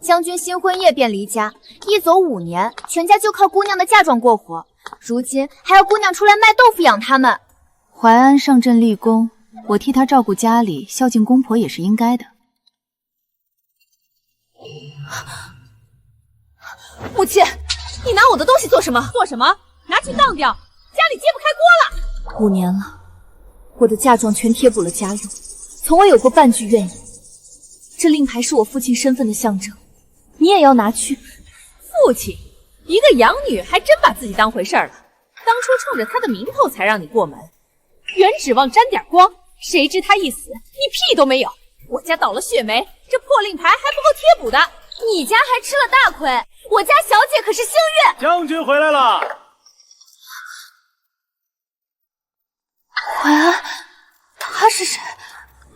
将军新婚夜便离家，一走5年，全家就靠姑娘的嫁妆过活。如今还要姑娘出来卖豆腐养他们。淮安上阵立功，我替他照顾家里，孝敬公婆也是应该的。母亲，你拿我的东西做什么？做什么？拿去当掉，家里揭不开锅了。5年了，我的嫁妆全贴补了家用，从未有过半句怨言。这令牌是我父亲身份的象征，你也要拿去。父亲，一个养女还真把自己当回事了。当初冲着他的名头才让你过门，原指望沾点光，谁知他一死，你屁都没有。我家倒了血霉，这破令牌还不够贴补的。你家还吃了大亏，我家小姐可是星月。将军回来了。淮安，他是谁？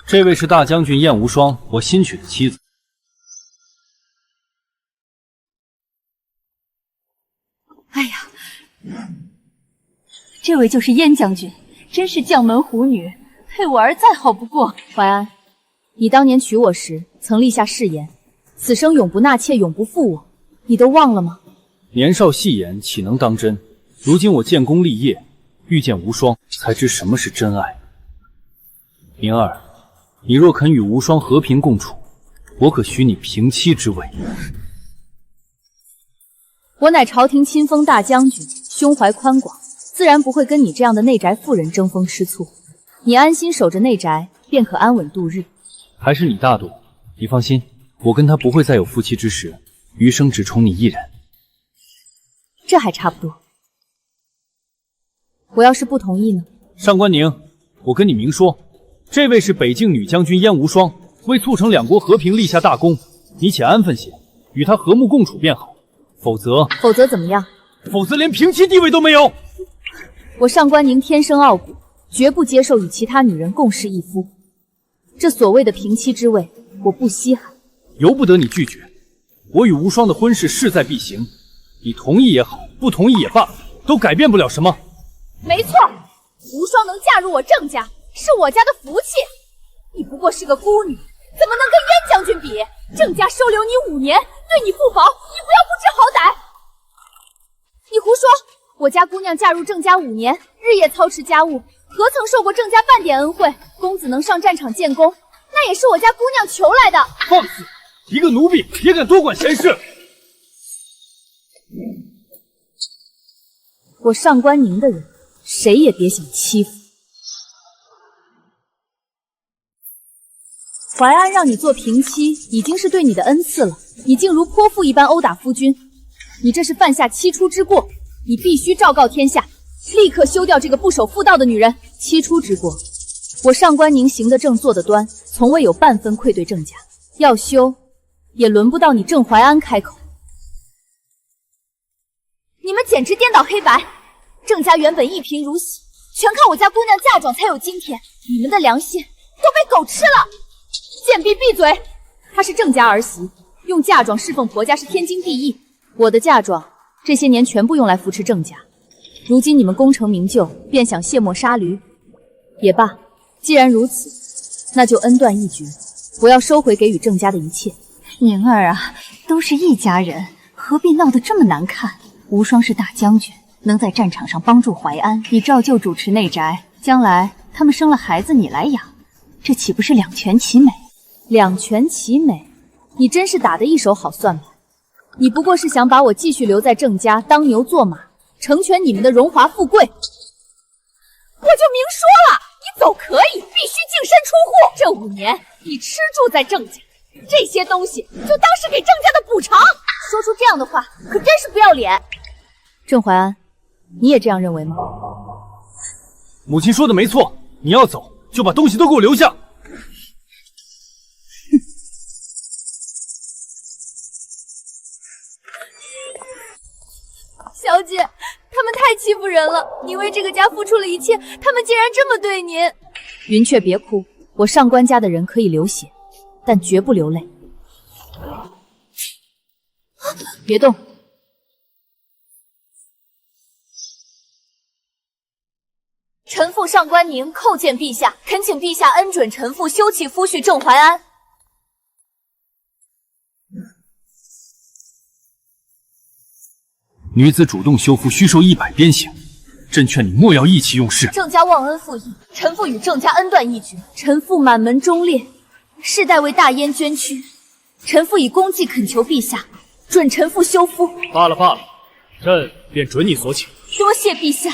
这位是大将军燕无双，我新娶的妻子。哎呀，这位就是燕将军，真是将门虎女，配我儿再好不过。淮安，你当年娶我时曾立下誓言，此生永不纳妾，永不负我，你都忘了吗？年少戏言，岂能当真？如今我建功立业，遇见无双，才知什么是真爱。明儿，你若肯与无双和平共处，我可许你平妻之位。我乃朝廷亲封大将军，胸怀宽广，自然不会跟你这样的内宅妇人争风吃醋。你安心守着内宅，便可安稳度日。还是你大度，你放心，我跟他不会再有夫妻之实，余生只宠你一人。这还差不多。我要是不同意呢？上官宁，我跟你明说，这位是北境女将军燕无双，为促成两国和平立下大功，你且安分些，与他和睦共处便好。否则怎么样？否则连平妻地位都没有。我上官宁天生傲骨，绝不接受与其他女人共侍一夫。这所谓的平妻之位，我不稀罕。由不得你拒绝。我与无双的婚事势在必行，你同意也好，不同意也罢，都改变不了什么。没错，无双能嫁入我郑家，是我家的福气。你不过是个孤女，怎么能跟燕将军比？郑家收留你5年，对你不薄，你不要不知好歹。你胡说！我家姑娘嫁入郑家5年，日夜操持家务，何曾受过郑家半点恩惠？公子能上战场建功，那也是我家姑娘求来的。放肆！一个奴婢也敢多管闲事！我上官宁的人，谁也别想欺负。淮安让你做平妻，已经是对你的恩赐了，你竟如泼妇一般殴打夫君，你这是犯下妻出之过，你必须昭告天下，立刻休掉这个不守妇道的女人。妻出之过，我上官宁行得正，坐得端，从未有半分愧对郑家，要休，也轮不到你郑淮安开口。你们简直颠倒黑白，郑家原本一贫如洗，全靠我家姑娘嫁妆才有今天，你们的良心都被狗吃了！贱婢闭嘴！她是郑家儿媳，用嫁妆侍奉婆家是天经地义。我的嫁妆这些年全部用来扶持郑家，如今你们功成名就，便想卸磨杀驴，也罢。既然如此，那就恩断义绝。我要收回给予郑家的一切。宁儿啊，都是一家人，何必闹得这么难看？无双是大将军，能在战场上帮助淮安，你照旧主持内宅，将来他们生了孩子你来养，这岂不是两全其美？两全其美，你真是打得一手好算盘。你不过是想把我继续留在郑家当牛做马，成全你们的荣华富贵。我就明说了，你走可以，必须净身出户。这5年你吃住在郑家，这些东西就当是给郑家的补偿。说出这样的话，可真是不要脸。郑淮安，你也这样认为吗？母亲说的没错，你要走就把东西都给我留下。小姐，他们太欺负人了，你为这个家付出了一切，他们竟然这么对您。云雀别哭，我上官家的人可以流血，但绝不流泪。别动。臣妇上官宁叩见陛下，恳请陛下恩准臣妇休弃夫婿郑淮安。女子主动修复，须受100鞭刑。朕劝你莫要意气用事。郑家忘恩负义，臣妇与郑家恩断义绝，臣妇满门忠烈，世代为大燕捐躯。臣妇以功绩恳求陛下，准臣妇休夫。罢了罢了，朕便准你所请。多谢陛下。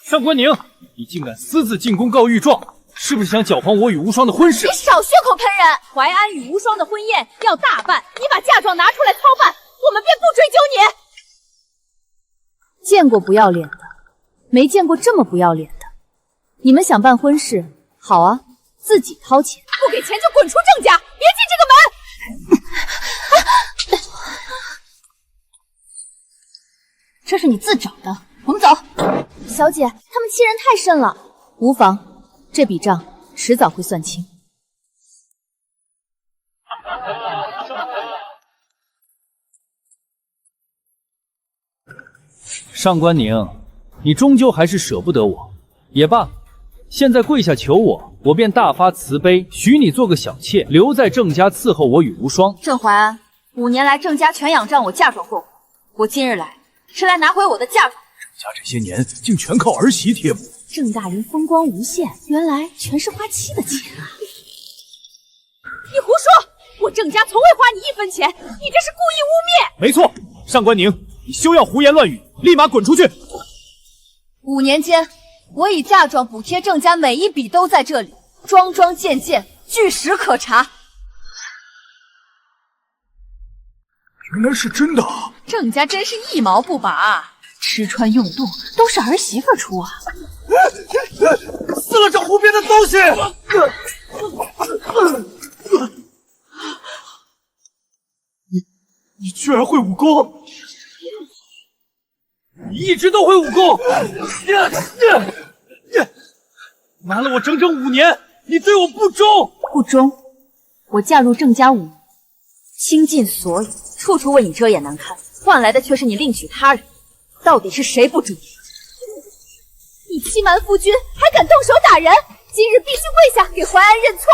上官宁，你竟敢私自进宫告御状，是不是想搅黄我与无双的婚事？你少血口喷人！淮安与无双的婚宴要大办，你把嫁妆拿出来操办，我们便不追究你。见过不要脸的，没见过这么不要脸的。你们想办婚事，好啊，自己掏钱。不给钱就滚出郑家，别进这个门！这是你自找的，我们走。小姐，他们欺人太甚了。无妨，这笔账迟早会算清。上官宁，你终究还是舍不得我，也罢，现在跪下求我，我便大发慈悲，许你做个小妾，留在郑家伺候我与无双。郑淮安，5年来郑家全仰仗我嫁妆过活，我今日来是来拿回我的嫁妆。郑家这些年竟全靠儿媳贴补，郑大人风光无限，原来全是花妻的钱啊！你胡说！我郑家从未花你1分钱，你这是故意污蔑！没错，上官宁，你休要胡言乱语，立马滚出去！5年间，我以嫁妆补贴郑家每一笔都在这里，桩桩件件，据实可查。原来是真的！郑家真是一毛不拔，吃穿用度都是儿媳妇出啊！撕了这胡编的东西！你居然会武功！你一直都会武功！瞒了我整整5年，你对我不忠！不忠？我嫁入郑家5年，倾尽所有，处处为你遮掩难堪，换来的却是你另娶他人。到底是谁不忠？你欺瞒夫君，还敢动手打人！今日必须跪下给淮安认错！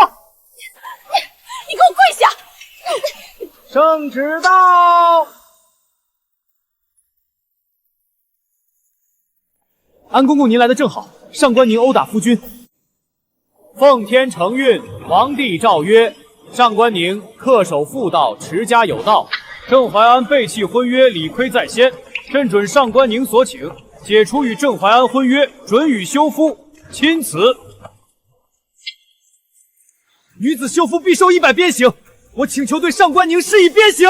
你给我跪下！圣旨到！安公公，您来的正好。上官宁殴打夫君。奉天承运，皇帝诏曰：上官宁恪守妇道，持家有道。郑淮安背弃婚约，理亏在先。朕准上官宁所请，解除与郑淮安婚约，准予休夫，钦此。女子休夫必受100鞭刑，我请求对上官宁施以鞭刑。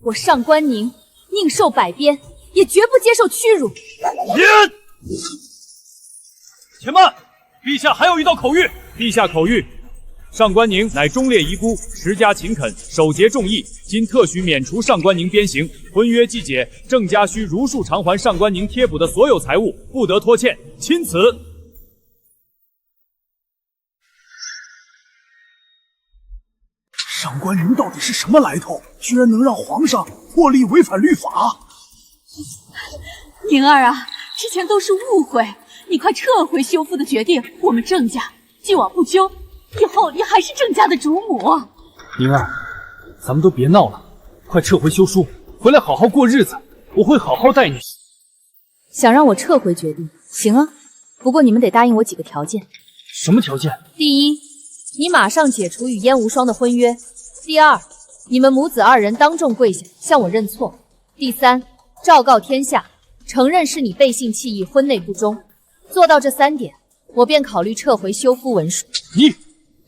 我上官宁宁受100鞭，也绝不接受屈辱。且慢，陛下还有一道口谕。陛下口谕：上官宁乃忠烈遗孤，持家勤恳，守节重义，今特许免除上官宁鞭刑，婚约既解，郑家需如数偿还上官宁贴补的所有财物，不得拖欠。钦此。上官宁到底是什么来头？居然能让皇上破例违反律法？宁儿啊，之前都是误会，你快撤回休夫的决定，我们郑家既往不咎，以后你还是郑家的主母。宁儿，咱们都别闹了，快撤回休书，回来好好过日子，我会好好待你。想让我撤回决定，行啊，不过你们得答应我几个条件。什么条件？第一，你马上解除与燕无双的婚约。第二，你们母子2人当众跪下向我认错。第三，昭告天下，承认是你背信弃义，婚内不忠。做到这3点，我便考虑撤回休夫文书。你痴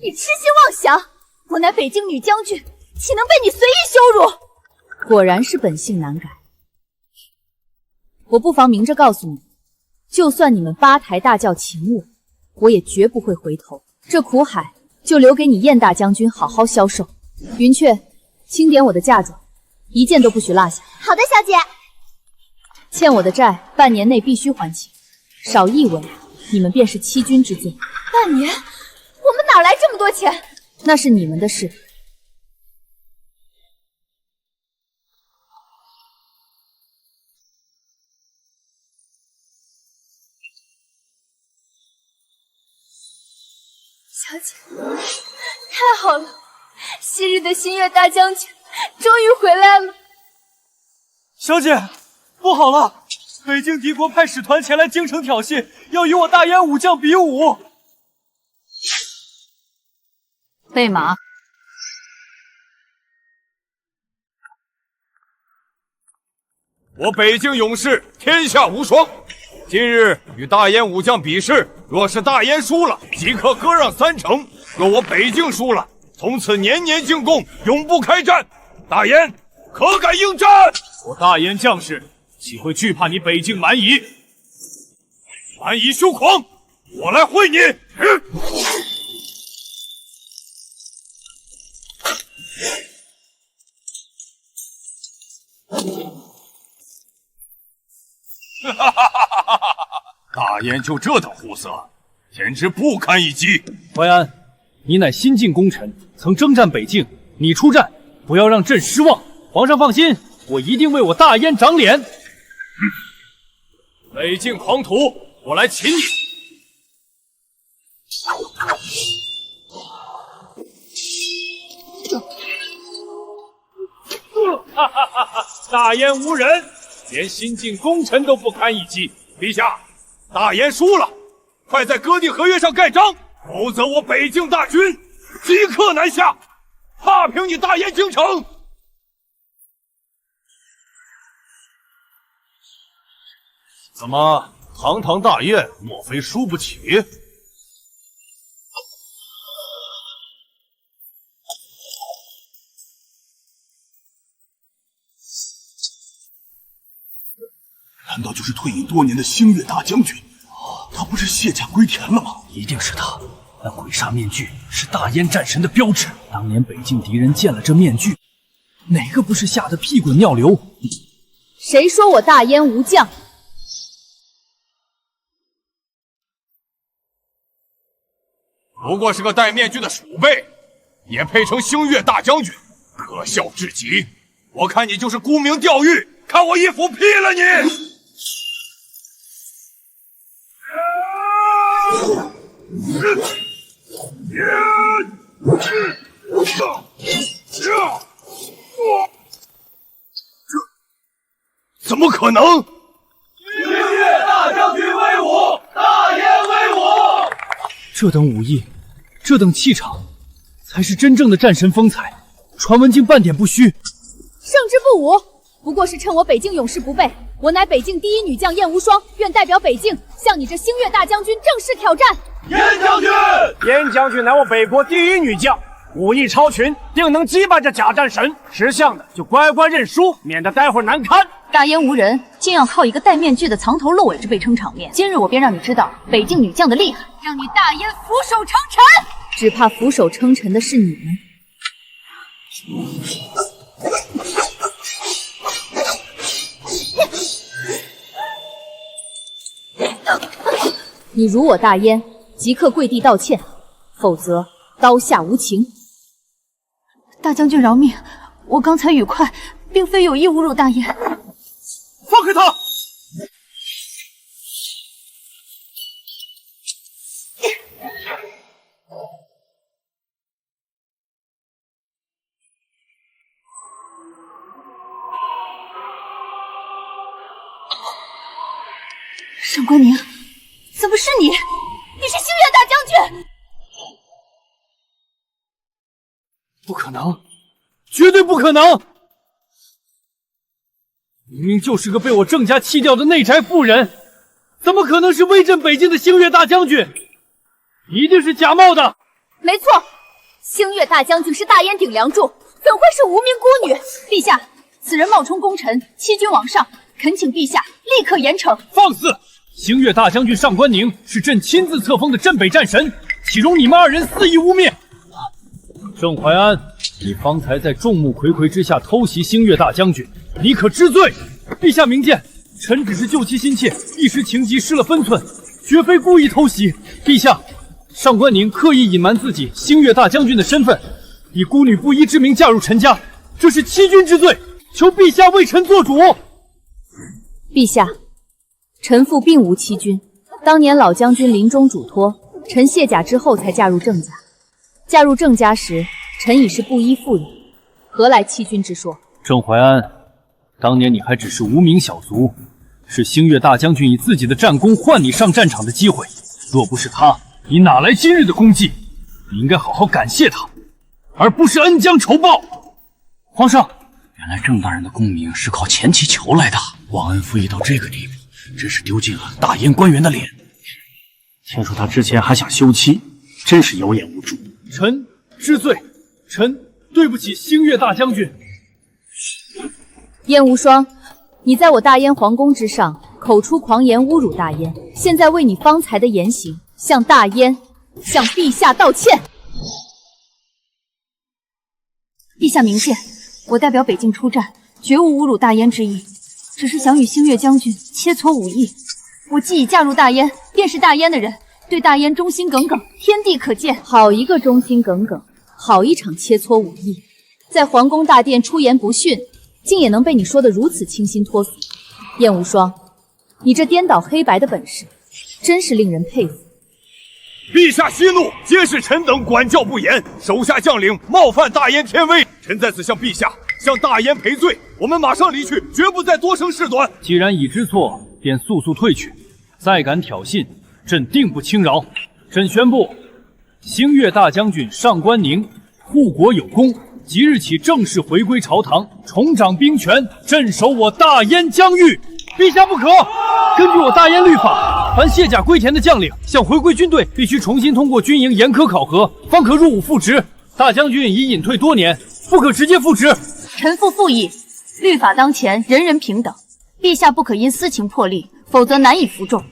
心妄想！我乃北京女将军，岂能被你随意羞辱？果然是本性难改。我不妨明着告诉你，就算你们8抬大轿请我，我也绝不会回头。这苦海就留给你燕大将军好好消受。云雀，清点我的嫁妆，一件都不许落下。好的，小姐。欠我的债，半年内必须还清，少一文，你们便是欺君之罪。半年？我们哪来这么多钱？那是你们的事。小姐，太好了，昔日的星月大将军终于回来了。小姐，不好了！北境敌国派使团前来京城挑衅，要与我大燕武将比武。备马。我北境勇士天下无双，今日与大燕武将比试，若是大燕输了，即刻割让3成；若我北境输了，从此年年进贡，永不开战。大燕可敢应战？我大燕将士岂会惧怕你北境蛮夷？蛮夷休狂，我来会你！哈哈哈哈哈！大燕就这等货色，简直不堪一击。淮安，你乃新晋功臣，曾征战北境，你出战，不要让朕失望。皇上放心，我一定为我大燕长脸。北境狂徒，我来擒你！哈哈哈哈！大燕无人，连新晋功臣都不堪一击。陛下，大燕输了，快在割地合约上盖章，否则我北境大军即刻南下，踏平你大燕京城。怎么，堂堂大燕，莫非输不起？难道就是退隐多年的星月大将军？他不是卸甲归田了吗？一定是他。那鬼煞面具是大燕战神的标志。当年北境敌人见了这面具，哪个不是吓得屁滚尿流？谁说我大燕无将？不过是个戴面具的鼠辈，也配成星月大将军，可笑至极！我看你就是沽名钓誉，看我一斧劈了你！怎么可能？星月大将军威武，大燕威武！这等武艺，这等气场，才是真正的战神风采。传闻竟半点不虚。胜之不武，不过是趁我北境勇士不备。我乃北境第一女将燕无双，愿代表北境向你这星月大将军正式挑战。燕将军，燕将军乃我北国第一女将，武艺超群，定能击败这假战神。识相的就乖乖认输，免得待会儿难堪。大燕无人，竟要靠一个戴面具的藏头露尾之辈撑场面。今日我便让你知道北境女将的厉害，让你大燕俯首称臣。只怕俯首称臣的是你们。你辱我大燕，即刻跪地道歉，否则刀下无情。大将军饶命，我刚才语快，并非有意侮辱大燕。放开他！上官宁，怎么是你？你是星月大将军！不可能，绝对不可能！明明就是个被我郑家弃掉的内宅妇人，怎么可能是威震北境的星月大将军？一定是假冒的！没错，星月大将军是大燕顶梁柱，怎会是无名孤女？陛下，此人冒充功臣，欺君罔上，恳请陛下立刻严惩。放肆！星月大将军上官宁是朕亲自册封的镇北战神，岂容你们二人肆意污蔑？郑怀安，你方才在众目睽睽之下偷袭星月大将军，你可知罪？陛下明鉴，臣只是救妻心切，一时情急失了分寸，绝非故意偷袭。陛下，上官宁刻意隐瞒自己星月大将军的身份，以孤女不依之名嫁入臣家，这是欺君之罪，求陛下为臣做主。陛下，臣父并无欺君，当年老将军临终嘱托，臣卸甲之后才嫁入郑家。嫁入郑家时，臣已是不依附人，何来欺君之说？郑怀安，当年你还只是无名小卒，是星月大将军以自己的战功换你上战场的机会。若不是他，你哪来今日的功绩？你应该好好感谢他，而不是恩将仇报。皇上，原来郑大人的功名是靠前期求来的，忘恩负义到这个地步，真是丢尽了大燕官员的脸。听说他之前还想休妻，真是有眼无珠。臣知罪，臣对不起星月大将军。燕无双，你在我大燕皇宫之上口出狂言，侮辱大燕，现在为你方才的言行，向大燕、向陛下道歉。陛下明鉴，我代表北境出战，绝无侮辱大燕之意，只是想与星月将军切磋武艺。我既已嫁入大燕，便是大燕的人，对大燕忠心耿耿，天地可鉴。好一个忠心耿耿，好一场切磋武艺，在皇宫大殿出言不逊，竟也能被你说得如此清新脱俗。燕无双，你这颠倒黑白的本事，真是令人佩服。陛下息怒，皆是臣等管教不严，手下将领冒犯大燕天威，臣在此向陛下、向大燕赔罪。我们马上离去，绝不再多生事端。既然已知错，便速速退去。再敢挑衅，朕定不轻饶。朕宣布，星月大将军上官宁护国有功，即日起正式回归朝堂，重掌兵权，镇守我大燕疆域。陛下不可！根据我大燕律法，凡卸甲归田的将领想回归军队，必须重新通过军营严苛考核，方可入伍复职。大将军已隐退多年，不可直接复职。臣父复议，律法当前，人人平等，陛下不可因私情破例，否则难以服众。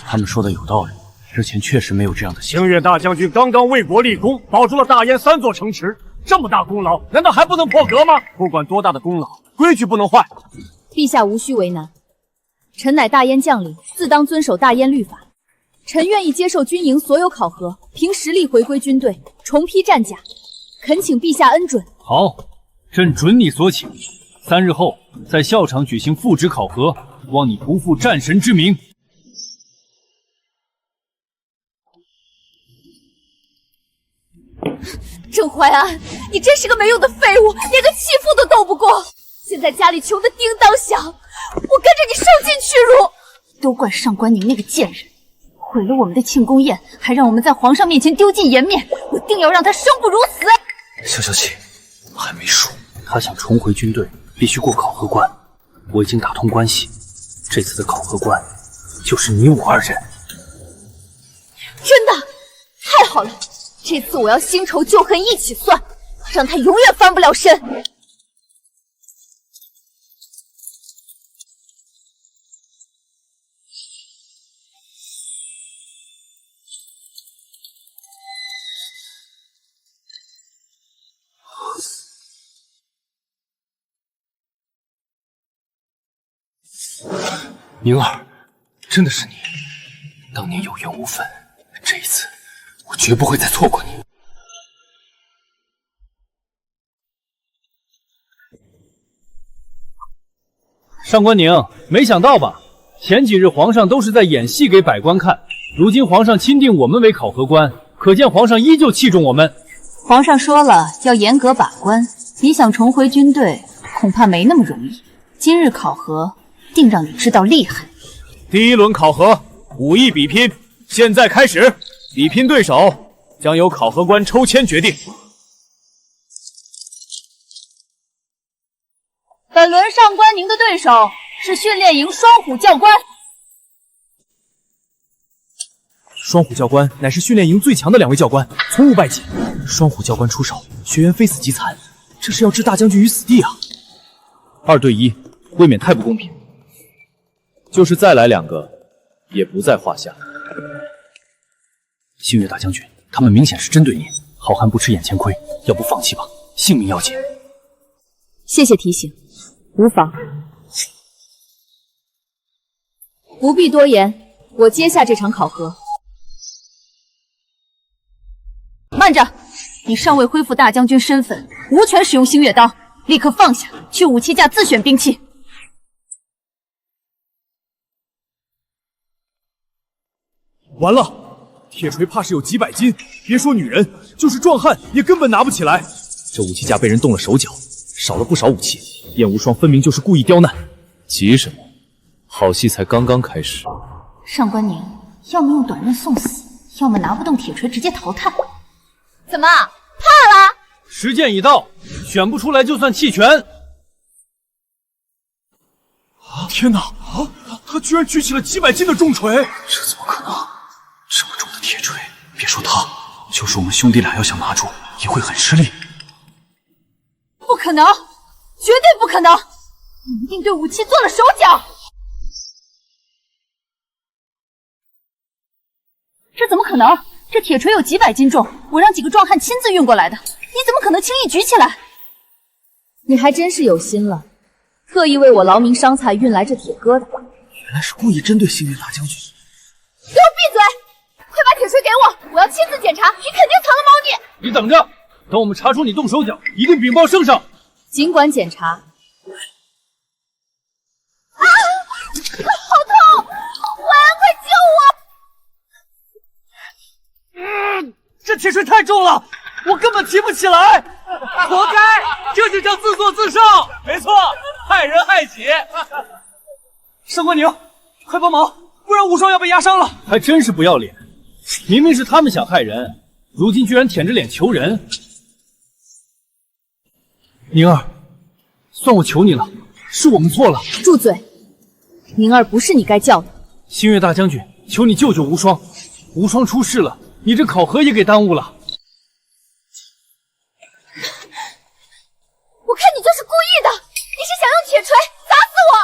他们说的有道理，之前确实没有这样的想法。星月大将军刚刚为国立功，保住了大燕3座城池，这么大功劳，难道还不能破格吗？不管多大的功劳，规矩不能坏。陛下无需为难，臣乃大燕将领，自当遵守大燕律法。臣愿意接受军营所有考核，凭实力回归军队，重披战甲，恳请陛下恩准。好，朕准你所请。3日后在校场举行复职考核，望你不负战神之名。郑怀安，你真是个没用的废物，连个弃妇都斗不过。现在家里穷得叮当响，我跟着你受尽屈辱。都怪上官宁那个贱人，毁了我们的庆功宴，还让我们在皇上面前丢尽颜面。我定要让他生不如死。消气，还没输。他想重回军队，必须过考核关。我已经打通关系，这次的考核关就是你我2人。真的，太好了！这次我要新仇旧恨一起算，让他永远翻不了身。宁儿，真的是你！当年有缘无分，这一次我绝不会再错过你。上官宁，没想到吧？前几日皇上都是在演戏给百官看，如今皇上钦定我们为考核官，可见皇上依旧器重我们。皇上说了要严格把关，你想重回军队，恐怕没那么容易。今日考核，定让你知道厉害。第1轮考核，武艺比拼，现在开始。比拼对手将由考核官抽签决定。本轮上官宁的对手是训练营双虎教官。双虎教官乃是训练营最强的2位教官，从无败绩。双虎教官出手，学员非死即残，这是要置大将军于死地啊！2对1，未免太不公平。就是再来2个，也不在话下。星月大将军，他们明显是针对你，好汉不吃眼前亏，要不放弃吧，性命要紧。谢谢提醒，无妨。不必多言，我接下这场考核。慢着，你尚未恢复大将军身份，无权使用星月刀，立刻放下，去武器架自选兵器。完了！铁锤怕是有几百斤，别说女人，就是壮汉也根本拿不起来。这武器架被人动了手脚，少了不少武器。燕无双分明就是故意刁难。急什么？好戏才刚刚开始。上官宁，要么用短刃送死，要么拿不动铁锤直接淘汰。怎么怕了？时间已到，选不出来就算弃权。天哪！他居然举起了几百斤的重锤！这怎么可能？这么重的铁锤，别说他，就是我们兄弟俩要想拿住，也会很吃力。不可能，绝对不可能！你一定对武器做了手脚。这怎么可能？这铁锤有几百斤重，我让几个壮汉亲自运过来的，你怎么可能轻易举起来？你还真是有心了，特意为我劳民伤财运来这铁疙瘩。原来是故意针对星月大将军。给我闭嘴！快把铁锤给我，我要亲自检查，你肯定藏了猫腻。你等着，等我们查出你动手脚，一定禀报圣上。尽管检查。好痛！晚安，快救我！这铁锤太重了，我根本提不起来。活该，这就叫自作自受。没错，害人害己。上官宁，快帮忙，不然无双要被压伤了。还真是不要脸！明明是他们想害人，如今居然舔着脸求人。宁儿，算我求你了，是我们错了。住嘴！宁儿不是你该叫的。星月大将军，求你救救无双，无双出事了，你这考核也给耽误了。我看你就是故意的，你是想用铁锤砸死我！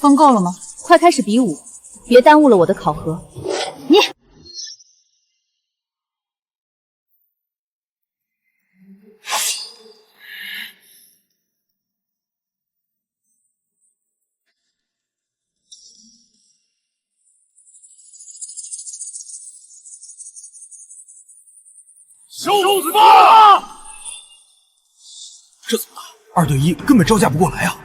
疯够了吗？快开始比武，别耽误了我的考核。你受死吧！这怎么打？2对1根本招架不过来啊！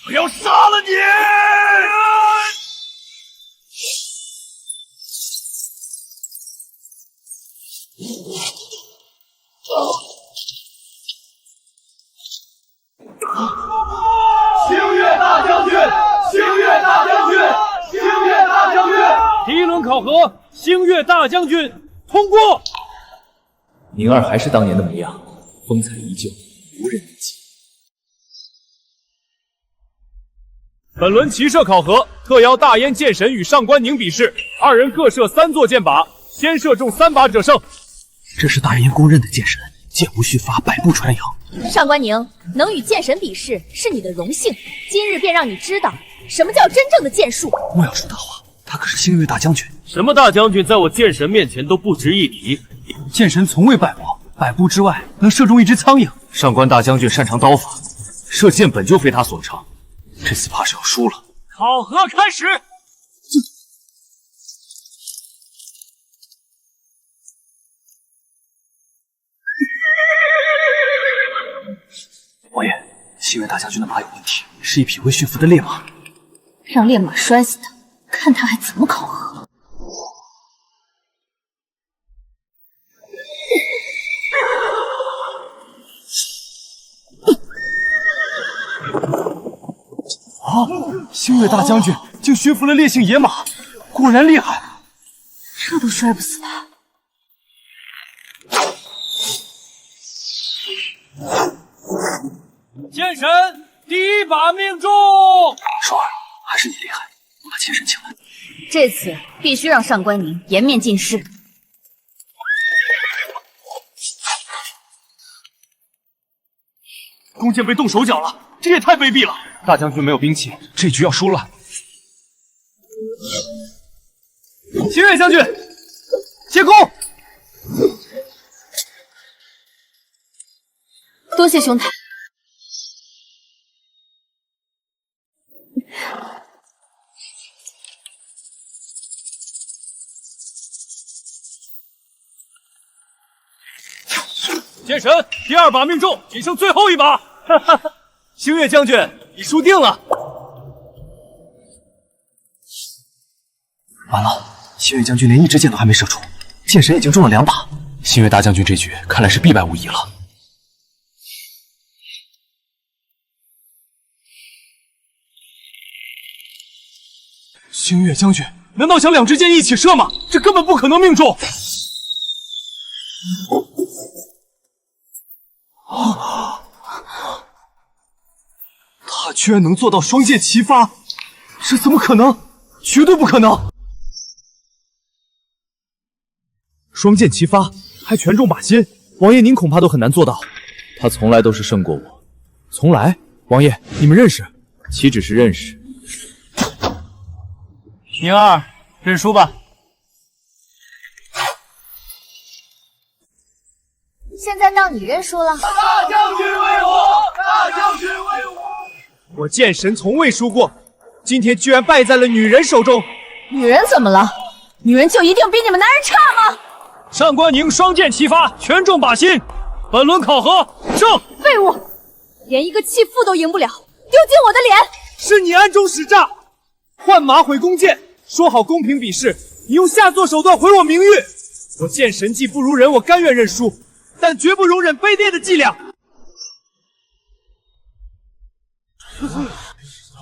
我要杀了你！星月大将军，星月大将军，星月大将军！第一轮考核，星月大将军通过。宁儿还是当年的模样，风采依旧，无人能及。本轮骑射考核，特邀大燕剑神与上官宁比试，2人各射3座箭靶，先射中3把者胜。这是大燕公认的剑神，剑无虚发，百步穿杨。上官宁，能与剑神比试是你的荣幸，今日便让你知道什么叫真正的剑术。莫要说大话，他可是星月大将军。什么大将军在我剑神面前都不值一提。剑神从未败我，100步之外能射中一只苍蝇。上官大将军擅长刀法，射箭本就非他所长，这次怕是要输了。考核开始。王爷，星月大将军的马有问题，是一匹未驯服的烈马。让烈马摔死他，看他还怎么考核。星月大将军竟驯服了烈性野马，果然厉害。这都摔不死他。剑神第一把命中。双儿，还是你厉害，把剑神请来。这次必须让上官宁颜面尽失。弓箭被动手脚了，这也太卑鄙了！大将军没有兵器，这局要输了。星月将军，接弓！多谢兄台。剑神第2把命中，仅剩最后1把。哈哈哈，星月将军，你输定了。完了，星月将军连1支箭都还没射出，箭神已经中了2把。星月大将军这局看来是必败无疑了。星月将军，难道想2支箭一起射吗？这根本不可能命中！他居然能做到双箭齐发，这怎么可能？绝对不可能！双箭齐发，还全中靶心，王爷您恐怕都很难做到。他从来都是胜过我，从来。王爷，你们认识？岂止是认识？宁儿，认输吧。现在到你认输了。大将军为我，大将军为我！我剑神从未输过，今天居然败在了女人手中。女人怎么了？女人就一定比你们男人差吗？上官宁双箭齐发，全中靶心。本轮考核胜！废物，连一个弃妇都赢不了，丢尽我的脸！是你暗中使诈，换马毁弓箭，说好公平比试，你用下作手段毁我名誉。我剑神技不如人，我甘愿认输，但绝不容忍卑劣的伎俩。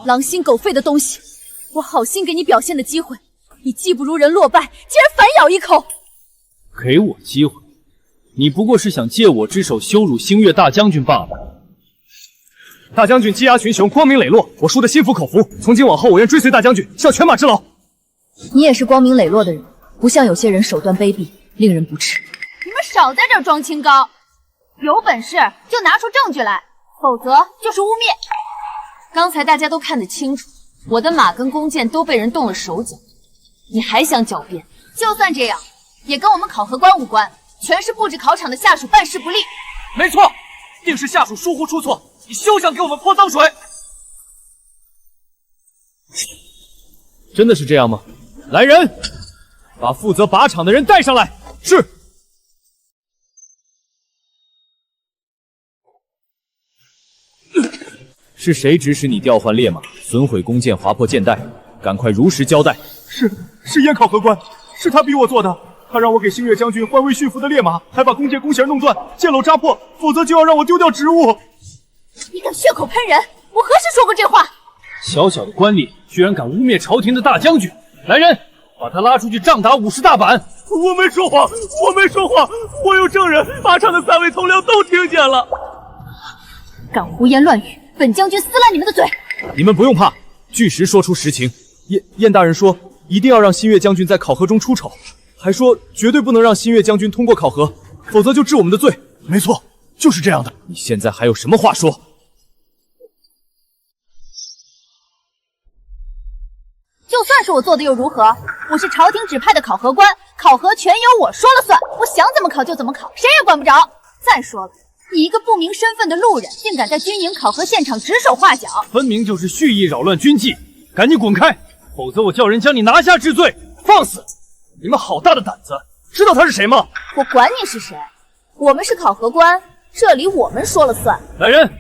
狼心狗肺的东西，我好心给你表现的机会，你技不如人落败，竟然反咬一口。给我机会，你不过是想借我之手羞辱星月大将军罢了。大将军技压群雄，光明磊落，我输得心服口服。从今往后，我愿追随大将军，效犬马之劳。你也是光明磊落的人，不像有些人手段卑鄙，令人不齿。你们少在这儿装清高，有本事就拿出证据来，否则就是污蔑。刚才大家都看得清楚，我的马跟弓箭都被人动了手脚，你还想狡辩？就算这样，也跟我们考核官无关，全是布置考场的下属办事不力。没错，定是下属疏忽出错，你休想给我们泼脏水！真的是这样吗？来人，把负责靶场的人带上来。是。是谁指使你调换烈马，损毁弓箭，划破箭带？赶快如实交代。是燕考核官，是他逼我做的。他让我给星月将军换位驯服的烈马，还把弓箭弓弦弄断，箭篓扎破，否则就要让我丢掉职务。你敢血口喷人，我何时说过这话？小小的官吏居然敢污蔑朝廷的大将军！来人，把他拉出去杖打50大板！我没说谎，我没说谎，我有证人，靶场的3位头领都听见了。敢胡言乱语，本将军撕烂你们的嘴！你们不用怕，据实说出实情。燕大人说，一定要让新月将军在考核中出丑，还说绝对不能让新月将军通过考核，否则就治我们的罪。没错，就是这样的。你现在还有什么话说？就算是我做的又如何？我是朝廷指派的考核官，考核全由我说了算，我想怎么考就怎么考，谁也管不着。再说了，你一个不明身份的路人，竟敢在军营考核现场指手画脚，分明就是蓄意扰乱军纪！赶紧滚开，否则我叫人将你拿下治罪！放肆！你们好大的胆子！知道他是谁吗？我管你是谁，我们是考核官，这里我们说了算。来人，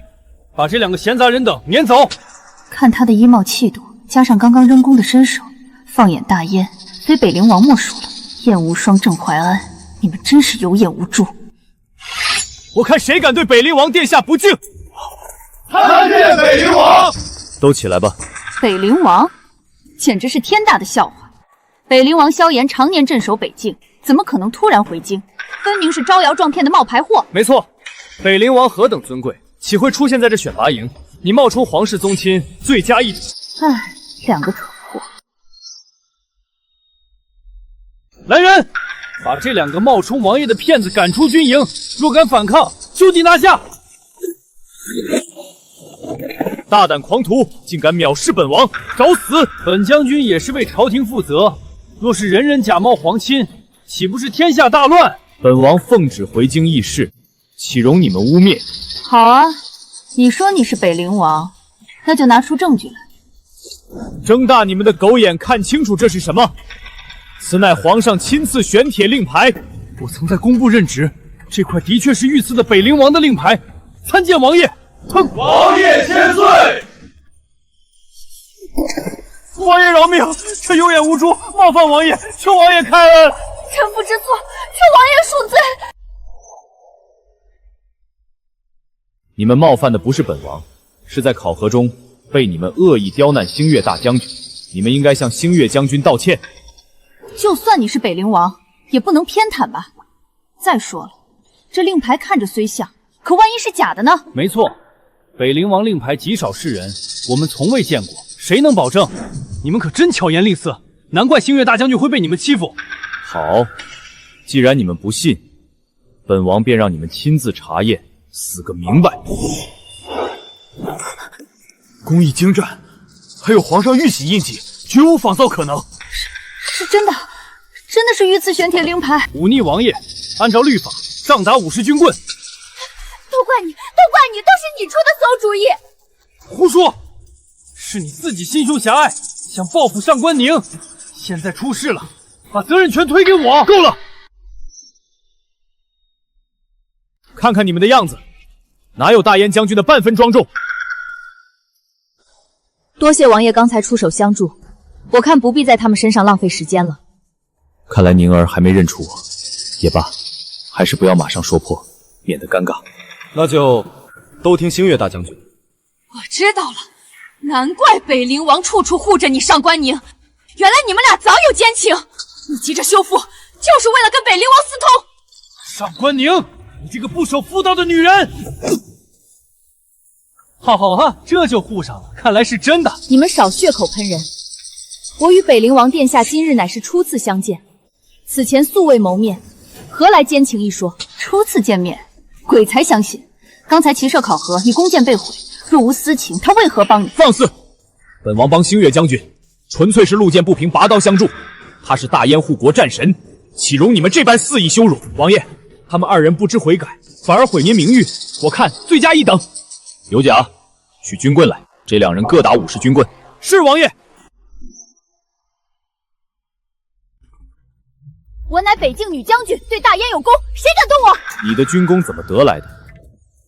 把这2个闲杂人等撵走！看他的衣帽气度，加上刚刚扔弓的身手，放眼大燕，非北陵王莫属了。燕无双、郑怀安，你们真是有眼无珠！我看谁敢对北陵王殿下不敬！参见北陵王！都起来吧！北陵王，简直是天大的笑话！北陵王萧炎常年镇守北境，怎么可能突然回京？分明是招摇撞骗的冒牌货！没错，北陵王何等尊贵，岂会出现在这选拔营？你冒充皇室宗亲，罪加一等。唉，2个蠢货！来人，把这2个冒充王爷的骗子赶出军营，若敢反抗，就地拿下！大胆狂徒，竟敢藐视本王，找死！本将军也是为朝廷负责，若是人人假冒皇亲，岂不是天下大乱？本王奉旨回京议事，岂容你们污蔑？好啊，你说你是北陵王，那就拿出证据来。睁大你们的狗眼，看清楚这是什么！此乃皇上亲赐玄铁令牌，我曾在工部任职，这块的确是御赐的北灵王的令牌，参见王爷。哼！王爷千岁！王爷饶命！臣有眼无珠，冒犯王爷，求王爷开恩。臣妇知错，求王爷恕罪。你们冒犯的不是本王，是在考核中被你们恶意刁难星月大将军，你们应该向星月将军道歉。就算你是北灵王，也不能偏袒吧。再说了，这令牌看着虽像，可万一是假的呢？没错，北灵王令牌极少示人，我们从未见过，谁能保证？你们可真巧言令色，难怪星月大将军会被你们欺负。好，既然你们不信，本王便让你们亲自查验，死个明白。工艺精湛，还有皇上玉玺印记，绝无仿造可能。是真的，真的是御赐玄铁令牌。忤逆王爷，按照律法杖打50军棍。都怪你，都是你出的馊主意。胡说，是你自己心胸狭隘，想报复上官宁，现在出事了，把责任全推给我。够了！看看你们的样子，哪有大燕将军的半分庄重？多谢王爷刚才出手相助，我看不必在他们身上浪费时间了。看来宁儿还没认出我，也罢，还是不要马上说破，免得尴尬。那就都听星月大将军。我知道了，难怪北灵王处处护着你上官宁，原来你们俩早有奸情。你急着修复，就是为了跟北灵王私通。上官宁，你这个不守妇道的女人！好啊，这就护上了，看来是真的。你们少血口喷人！我与北灵王殿下今日乃是初次相见，此前素未谋面，何来奸情一说？初次见面，鬼才相信。刚才骑射考核，你弓箭被毁，若无私情，他为何帮你？放肆！本王帮星月将军，纯粹是路见不平拔刀相助。他是大燕护国战神，岂容你们这般肆意羞辱？王爷，他们二人不知悔改，反而毁您名誉，我看罪加一等。有甲，取军棍来，这两人各打50军棍。是王爷。我乃北境女将军，对大燕有功，谁敢动我？你的军功怎么得来的？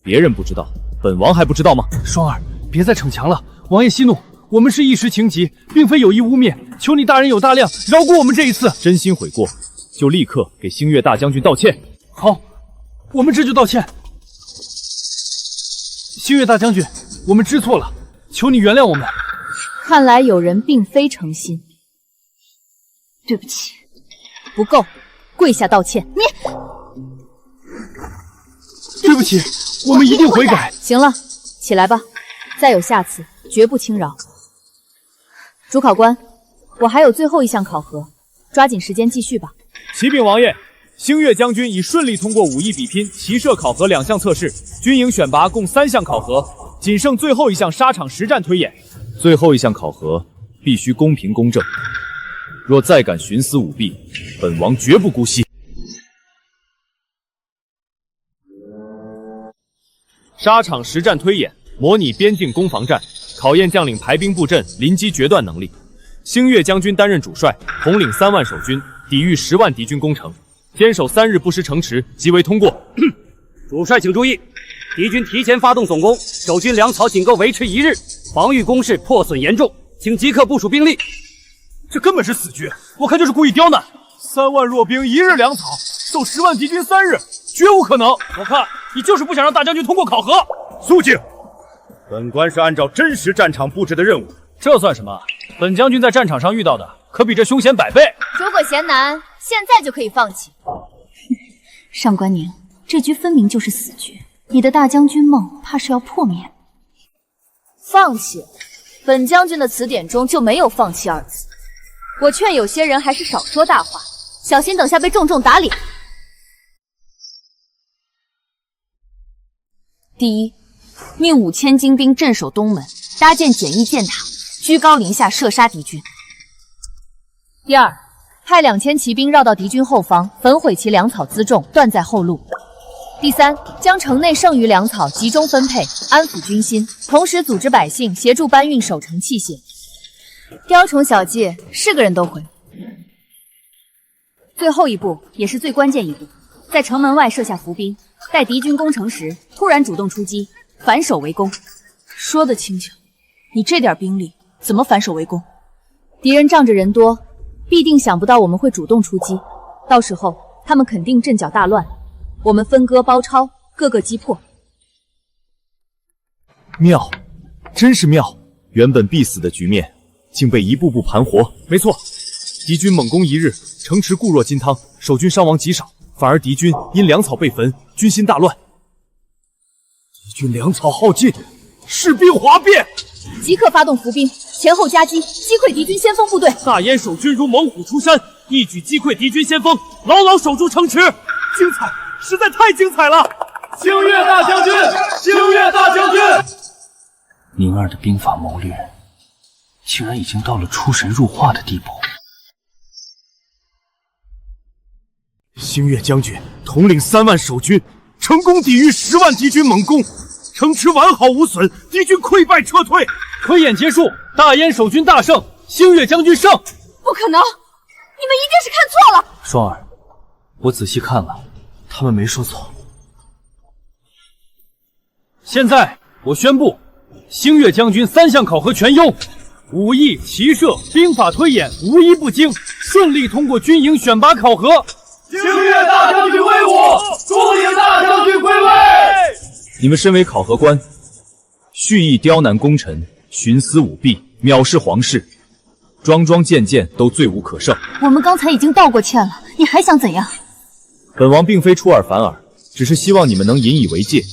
别人不知道，本王还不知道吗？双儿，别再逞强了，王爷息怒，我们是一时情急，并非有意污蔑，求你大人有大量，饶过我们这一次。真心悔过，就立刻给星月大将军道歉。好，我们这就道歉。星月大将军，我们知错了，求你原谅我们。看来有人并非诚心。对不起。不够，跪下道歉。你，对不起，我们一定悔改。行了，起来吧，再有下次，绝不轻饶。主考官，我还有最后一项考核，抓紧时间继续吧。启禀王爷，星月将军已顺利通过武艺比拼、骑射考核2项测试，军营选拔共3项考核，仅剩最后一项沙场实战推演。最后一项考核必须公平公正。若再敢徇私舞弊，本王绝不姑息。沙场实战推演，模拟边境攻防战，考验将领排兵布阵、临机决断能力。星月将军担任主帅，统领3万守军，抵御10万敌军攻城，坚守3日不失城池，即为通过。主帅请注意，敌军提前发动总攻，守军粮草仅够维持1日，防御工事破损严重，请即刻部署兵力。这根本是死局，我看就是故意刁难。3万弱兵1日粮草，守10万敌军3日，绝无可能。我看你就是不想让大将军通过考核。肃静！本官是按照真实战场布置的任务。这算什么？本将军在战场上遇到的可比这凶险100倍。如果嫌难，现在就可以放弃。上官宁，这局分明就是死局，你的大将军梦怕是要破灭。放弃？本将军的词典中就没有放弃2字。我劝有些人还是少说大话，小心等下被重重打脸。第一，命5000精兵镇守东门，搭建简易箭塔，居高临下射杀敌军。第二，派2000骑兵绕到敌军后方，焚毁其粮草辎重，断在后路。第三，将城内剩余粮草集中分配，安抚军心，同时组织百姓协助搬运守城器械。雕虫小技，是个人都会。最后一步也是最关键一步，在城门外设下伏兵，待敌军攻城时，突然主动出击，反守为攻。说得轻巧，你这点兵力怎么反守为攻？敌人仗着人多，必定想不到我们会主动出击，到时候他们肯定阵脚大乱，我们分割包抄，各个击破。妙，真是妙！原本必死的局面，竟被一步步盘活。没错，敌军猛攻一日，城池固若金汤，守军伤亡极少，反而敌军因粮草被焚，军心大乱。敌军粮草耗尽，士兵哗变，即刻发动伏兵，前后夹击，击溃敌军先锋部队。大燕守军如猛虎出山，一举击溃敌军先锋，牢牢守住城池。精彩，实在太精彩了！星月大将军，星月大将军！宁儿的兵法谋略，竟然已经到了出神入化的地步。星月将军统领3万守军，成功抵御10万敌军猛攻，城池完好无损，敌军溃败撤退。推演结束，大燕守军大胜，星月将军胜。不可能，你们一定是看错了。双儿，我仔细看了，他们没说错。现在我宣布，星月将军3项考核全优，武艺、骑射、兵法推演无一不精，顺利通过军营选拔考核。星月大将军威武，忠领大将军归位。你们身为考核官，蓄意刁难功臣，徇私舞弊，藐视皇室，桩桩件件都罪无可赦。我们刚才已经道过歉了，你还想怎样？本王并非出尔反尔，只是希望你们能引以为戒，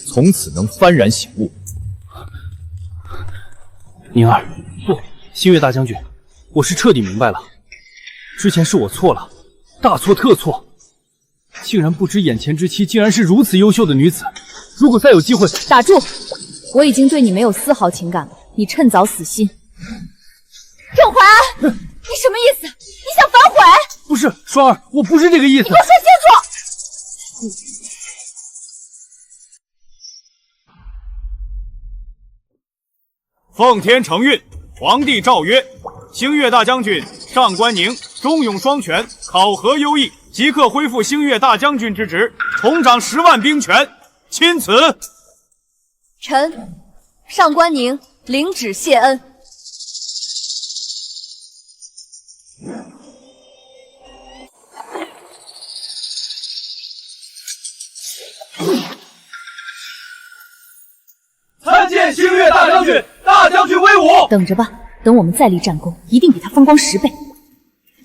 从此能幡然醒悟。宁儿，不，星月大将军，我是彻底明白了，之前是我错了，大错特错，竟然不知眼前之妻竟然是如此优秀的女子。如果再有机会，打住！我已经对你没有丝毫情感了，你趁早死心。郑怀安，你什么意思？你想反悔？不是，双儿，我不是这个意思。你给我说清楚！奉天承运，皇帝诏曰：星月大将军上官宁忠勇双全，考核优异，即刻恢复星月大将军之职，重掌10万兵权。钦此。臣上官宁领旨谢恩。参见星月大将军，大将军威武！等着吧，等我们再立战功，一定比他风光10倍。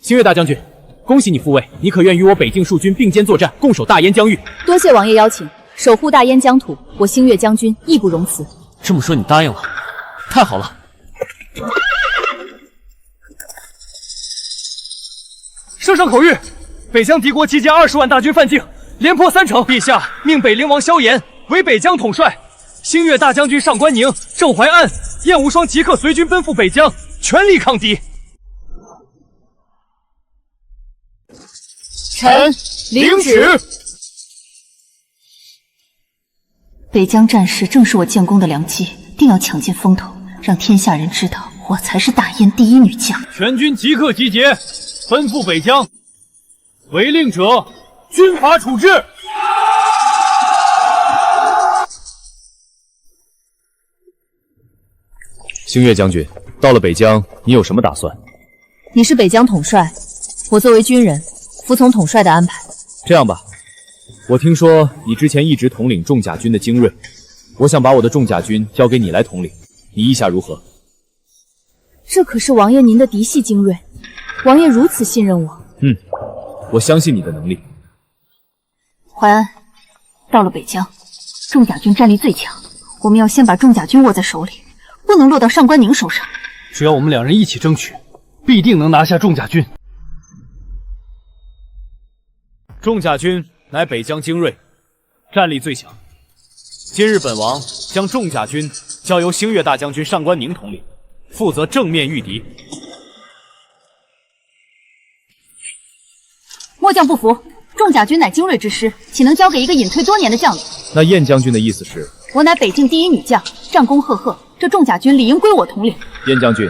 星月大将军，恭喜你复位，你可愿与我北境戍军并肩作战，共守大燕疆域？多谢王爷邀请，守护大燕疆土，我星月将军义不容辞。这么说你答应了，太好了。圣上口谕，北疆敌国集结20万大军犯境，连破3城。陛下命北灵王萧炎为北疆统帅，星月大将军上官宁、郑怀安、燕无双即刻随军奔赴北疆，全力抗敌。臣领旨。北疆战事正是我建功的良机，定要抢尽风头，让天下人知道我才是大燕第一女将。全军即刻集结，奔赴北疆，违令者军法处置。星月将军，到了北疆，你有什么打算？你是北疆统帅，我作为军人，服从统帅的安排。这样吧，我听说你之前一直统领重甲军的精锐，我想把我的重甲军交给你来统领，你意下如何？这可是王爷您的嫡系精锐，王爷如此信任我。我相信你的能力。淮安，到了北疆，重甲军战力最强，我们要先把重甲军握在手里，不能落到上官宁手上。只要我们2人一起争取，必定能拿下重甲军。重甲军乃北疆精锐，战力最强。今日本王将重甲军交由星月大将军上官宁统领，负责正面御敌。末将不服，重甲军乃精锐之师，岂能交给一个隐退多年的将领？那燕将军的意思是？我乃北境第一女将，战功赫赫，这重甲军理应归我统领。燕将军，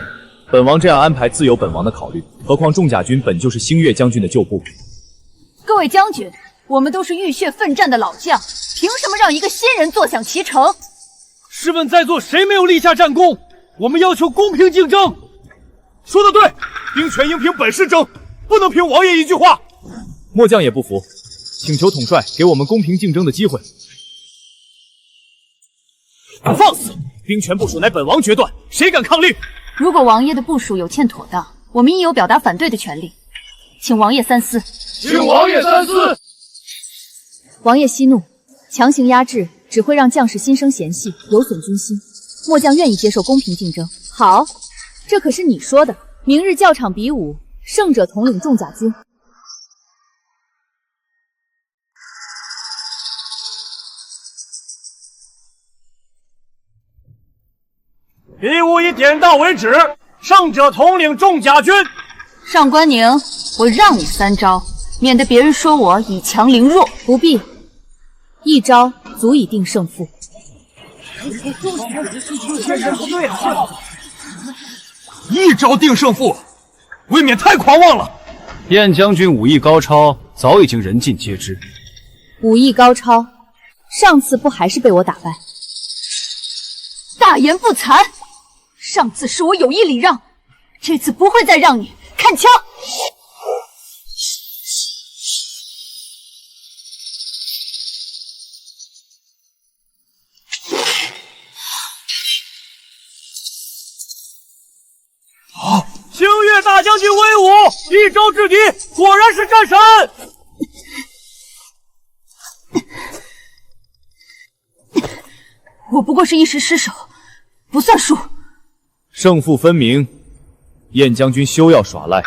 本王这样安排自有本王的考虑，何况重甲军本就是星月将军的旧部。各位将军，我们都是浴血奋战的老将，凭什么让一个新人坐享其成？试问在座谁没有立下战功？我们要求公平竞争。说得对，兵权应凭本事争，不能凭王爷一句话。末将也不服，请求统帅给我们公平竞争的机会。放肆！兵权部署乃本王决断，谁敢抗令？如果王爷的部署有欠妥当，我们亦有表达反对的权利，请王爷三思。请王爷三思。王爷息怒，强行压制只会让将士心生嫌隙，有损军心。末将愿意接受公平竞争。好，这可是你说的。明日教场比武，胜者统领重甲军。比武以点到为止，胜者统领重甲军。上官宁，我让你3招，免得别人说我以强凌弱。不必，1招足以定胜负。1招定胜负，未免太狂妄了。燕将军武艺高超，早已经人尽皆知。武艺高超，上次不还是被我打败？大言不惭！上次是我有意礼让，这次不会再让你。看枪！星月大将军威武，1招制敌，果然是战神。我不过是一时失手，不算数。胜负分明，燕将军休要耍赖。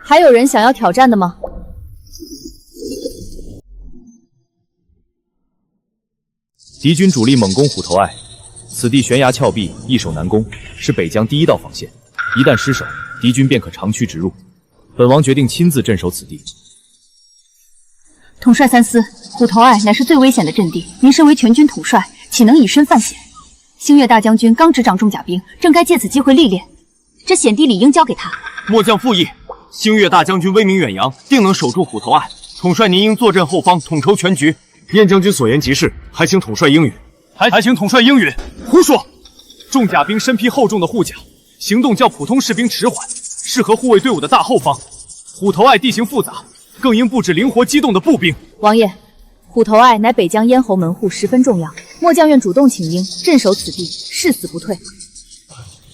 还有人想要挑战的吗？敌军主力猛攻虎头隘，此地悬崖峭壁，易守难攻，是北疆第一道防线。一旦失守，敌军便可长驱直入。本王决定亲自镇守此地。统帅三思，虎头隘乃是最危险的阵地，您身为全军统帅，岂能以身犯险？星月大将军刚执掌重甲兵，正该借此机会历练，这险地理应交给他。末将附议，星月大将军威名远扬，定能守住虎头隘。统帅您应坐镇后方，统筹全局。燕将军所言极是，还请统帅应允。还请统帅应允？胡说！重甲兵身披厚重的护甲，行动较普通士兵迟缓，适合护卫队伍的大后方。虎头隘地形复杂，更应布置灵活机动的步兵。王爷，虎头隘乃北疆咽喉门户，十分重要。末将愿主动请缨，镇守此地，誓死不退。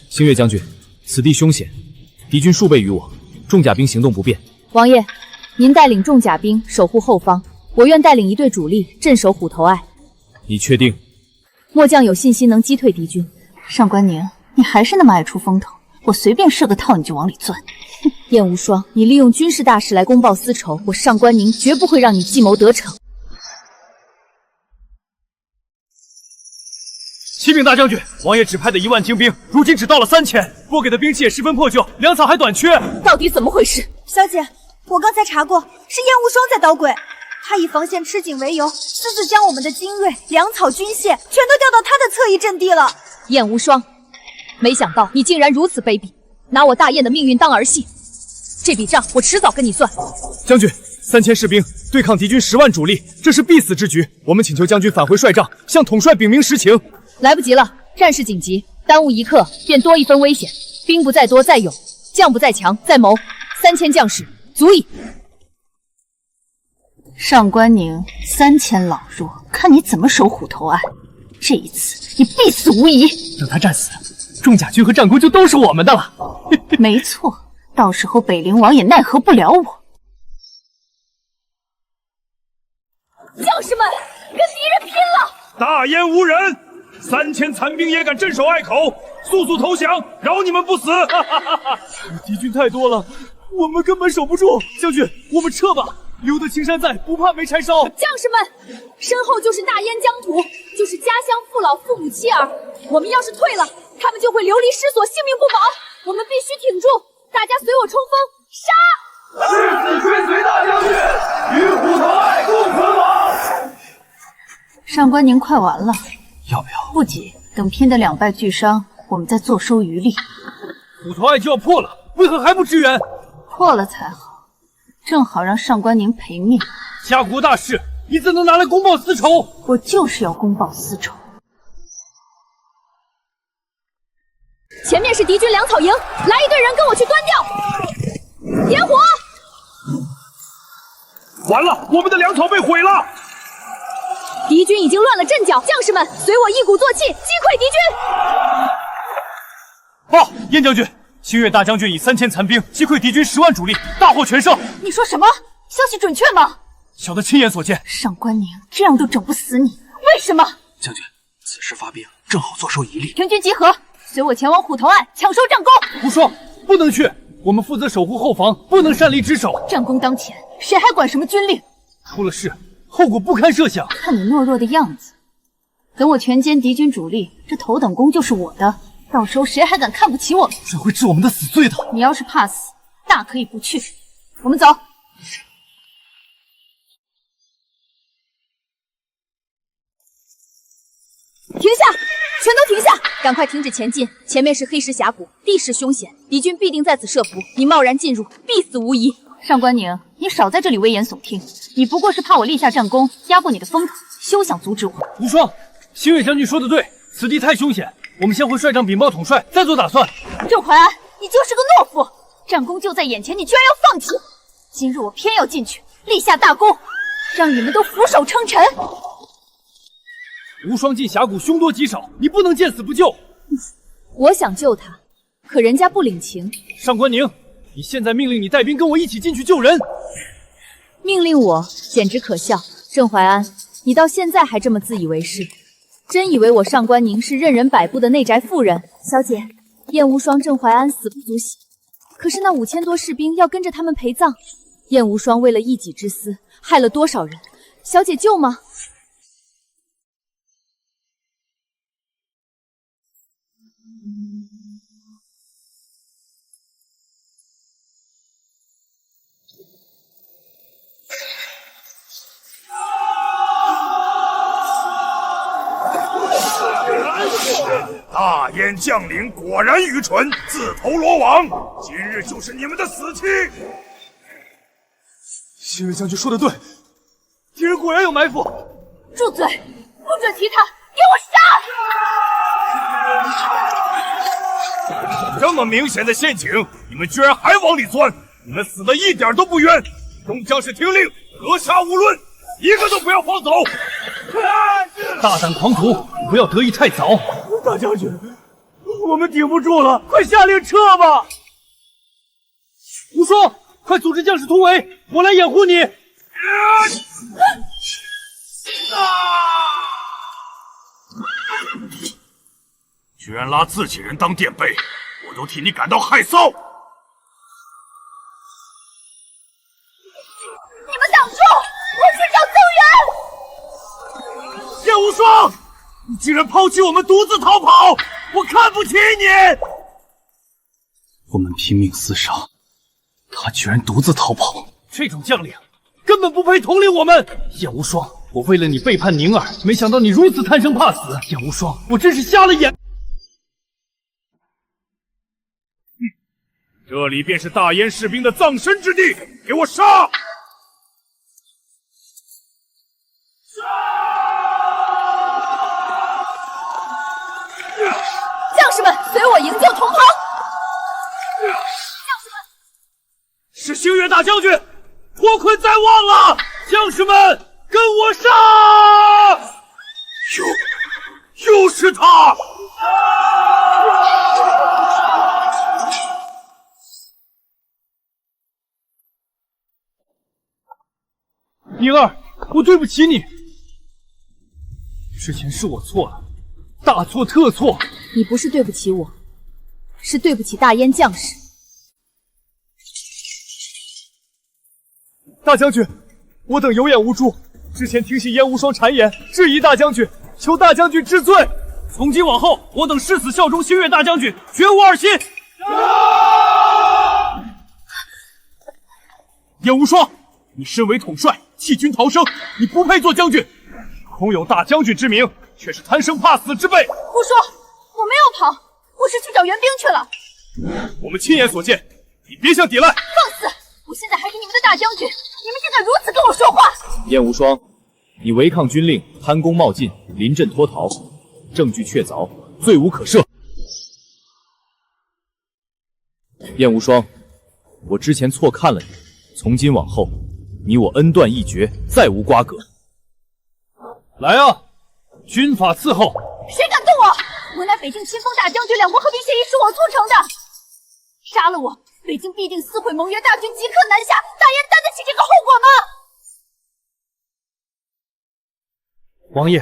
星月将军，此地凶险，敌军数倍于我，重甲兵行动不便。王爷，您带领重甲兵守护后方，我愿带领一队主力镇守虎头隘。你确定？末将有信心能击退敌军。上官宁，你还是那么爱出风头，我随便设个套你就往里钻。燕无双，你利用军事大事来公报私仇，我上官宁绝不会让你计谋得逞。启禀大将军，王爷指派的1万精兵，如今只到了3000，拨给的兵器也十分破旧，粮草还短缺。到底怎么回事？小姐，我刚才查过，是燕无双在捣鬼。他以防线吃紧为由，私自将我们的精锐、粮草、军械全都调到他的侧翼阵地了。燕无双，没想到你竟然如此卑鄙，拿我大燕的命运当儿戏。这笔账我迟早跟你算。将军，3000士兵对抗敌军10万主力，这是必死之局。我们请求将军返回帅帐，向统帅禀明实情。来不及了，战事紧急，耽误一刻便多一分危险。兵不在多在勇，将不在强在谋。3000将士足矣。上官宁3000老弱，看你怎么守虎头隘。这一次你必死无疑。等他战死，重甲军和战功就都是我们的了。没错，到时候北陵王也奈何不了我。将士们，跟敌人拼了！大燕无人，3000残兵也敢镇守隘口，速速投降，饶你们不死！敌军太多了，我们根本守不住。将军，我们撤吧。留得青山在，不怕没柴烧。将士们，身后就是大燕疆土，就是家乡父老父母妻儿。我们要是退了，他们就会流离失所，性命不保。我们必须挺住，大家随我冲锋，杀！誓死追随大将军，与虎头隘共存亡。上官宁，快完了，要不要？不急，等拼得两败俱伤，我们再坐收渔利。虎头隘就要破了，为何还不支援？破了才好。正好让上官宁赔命。家国大事，你怎能拿来公报私仇？我就是要公报私仇。前面是敌军粮草营，来一队人跟我去端掉！点火！完了，我们的粮草被毁了！敌军已经乱了阵脚，将士们随我一鼓作气，击溃敌军！报，燕将军，星月大将军以3000残兵击溃敌军10万主力，大获全胜。你说什么？消息准确吗？小的亲眼所见。上官宁这样都整不死你，为什么？将军，此时发兵正好坐收渔利。全军集合，随我前往虎头岸抢收战功。无双，不能去，我们负责守护后防，不能擅离职守。战功当前，谁还管什么军令？出了事，后果不堪设想。看你懦弱的样子，等我全歼敌军主力，这头等功就是我的。到时候谁还敢看不起我们？这会治我们的死罪的。你要是怕死，大可以不去。我们走。停下！全都停下！赶快停止前进！前面是黑石峡谷，地势凶险，敌军必定在此设伏。你贸然进入，必死无疑。上官宁，你少在这里危言耸听。你不过是怕我立下战功，压过你的风头，休想阻止我。无双，星月将军说的对，此地太凶险。我们先回帅帐禀报统帅，再做打算。郑怀安，你就是个懦夫！战功就在眼前，你居然要放弃！今日我偏要进去，立下大功，让你们都俯首称臣。无双进峡谷凶多吉少，你不能见死不救。我想救他，可人家不领情。上官宁，你现在命令你带兵跟我一起进去救人。命令我简直可笑。郑怀安，你到现在还这么自以为是，真以为我上官宁是任人摆布的内宅妇人？小姐，燕无双、郑怀安死不足惜，可是那5000多士兵要跟着他们陪葬，燕无双为了一己之私，害了多少人？小姐救吗？大燕将领果然愚蠢，自投罗网，今日就是你们的死期。星月将军说的对，敌人果然有埋伏。住嘴！不准提他！给我杀！这么明显的陷阱，你们居然还往里钻！你们死的一点都不冤！众将士听令，格杀勿论，一个都不要放走！大胆狂徒，不要得意太早。大将军，我们顶不住了，快下令撤吧！无双，快组织将士突围，我来掩护你。居然拉自己人当垫背，我都替你感到害臊！你们挡住！我去找增援！燕无双，你竟然抛弃我们独自逃跑，我看不起你！我们拼命厮杀，他居然独自逃跑，这种将领根本不配统领我们。燕无双，我为了你背叛宁儿，没想到你如此贪生怕死。燕无双，我真是瞎了眼。这里便是大燕士兵的葬身之地，给我杀！将士们，随我营救同袍！将士们，是星月大将军，脱困在望了！将士们，跟我杀！又是他！宁儿，我对不起你，之前是我错了，大错特错。你不是对不起我，是对不起大燕将士。大将军，我等有眼无珠，之前听信燕无双谗言，质疑大将军，求大将军治罪。从今往后，我等誓死效忠星月大将军，绝无二心。燕无双，你身为统帅，弃军逃生，你不配做将军，空有大将军之名，却是贪生怕死之辈。胡说！我没有跑，我是去找援兵去了。我们亲眼所见，你别想抵赖。放肆！我现在还是你们的大将军，你们竟敢如此跟我说话！燕无双，你违抗军令，贪功冒进，临阵脱逃，证据确凿，罪无可赦。燕无双，我之前错看了你，从今往后，你我恩断义绝，再无瓜葛。来啊，军法伺候！谁敢动我？我乃北境清风大将军，两国和平协议是我促成的。杀了我，北境必定撕毁盟约，大军即刻南下。大燕担得起这个后果吗？王爷，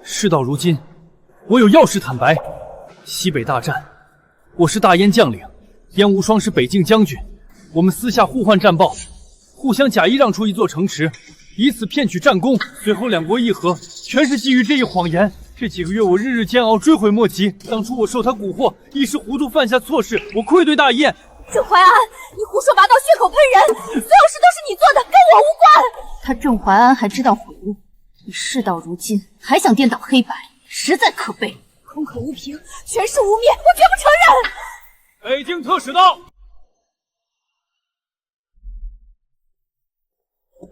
事到如今，我有要事坦白。西北大战，我是大燕将领，燕无双是北境将军，我们私下互换战报，互相假意让出一座城池，以此骗取战功。随后两国议和，全是基于这一谎言。这几个月我日日煎熬，追悔莫及。当初我受他蛊惑，一时糊涂犯下错事，我愧对大燕。郑怀安，你胡说八道，血口喷人！所有事都是你做的，跟我无关。他郑怀安还知道悔悟，你事到如今还想颠倒黑白，实在可悲。空口无凭，全是污蔑，我绝不承认。北境特使到。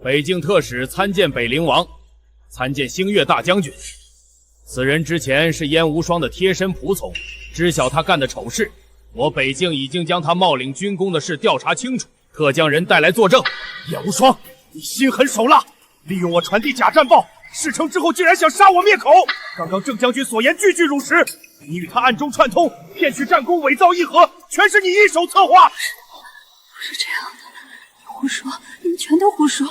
北境特使参见北陵王，参见星月大将军。此人之前是燕无双的贴身仆从，知晓他干的丑事。我北境已经将他冒领军功的事调查清楚，特将人带来作证。燕无双，你心狠手辣，利用我传递假战报，事成之后竟然想杀我灭口。刚刚郑将军所言句句如实，你与他暗中串通，骗取战功，伪造议和，全是你一手策划。不是这样的，你胡说，你们全都胡说。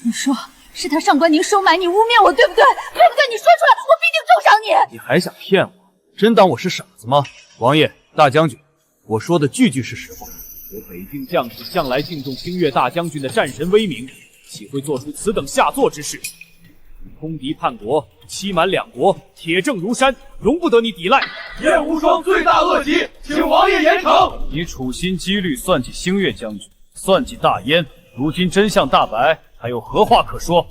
你说是他上官宁收买你，污蔑我，对不对？对不对？你说出来，我必定重赏你。你还想骗我？真当我是傻子吗？王爷、大将军，我说的句句是实话。我北境将士向来敬重星月大将军的战神威名，岂会做出此等下作之事？你通敌叛国，欺瞒两国，铁证如山，容不得你抵赖。燕无双罪大恶极，请王爷严惩。你处心积虑算计星月将军，算计大燕，如今真相大白，还有何话可说？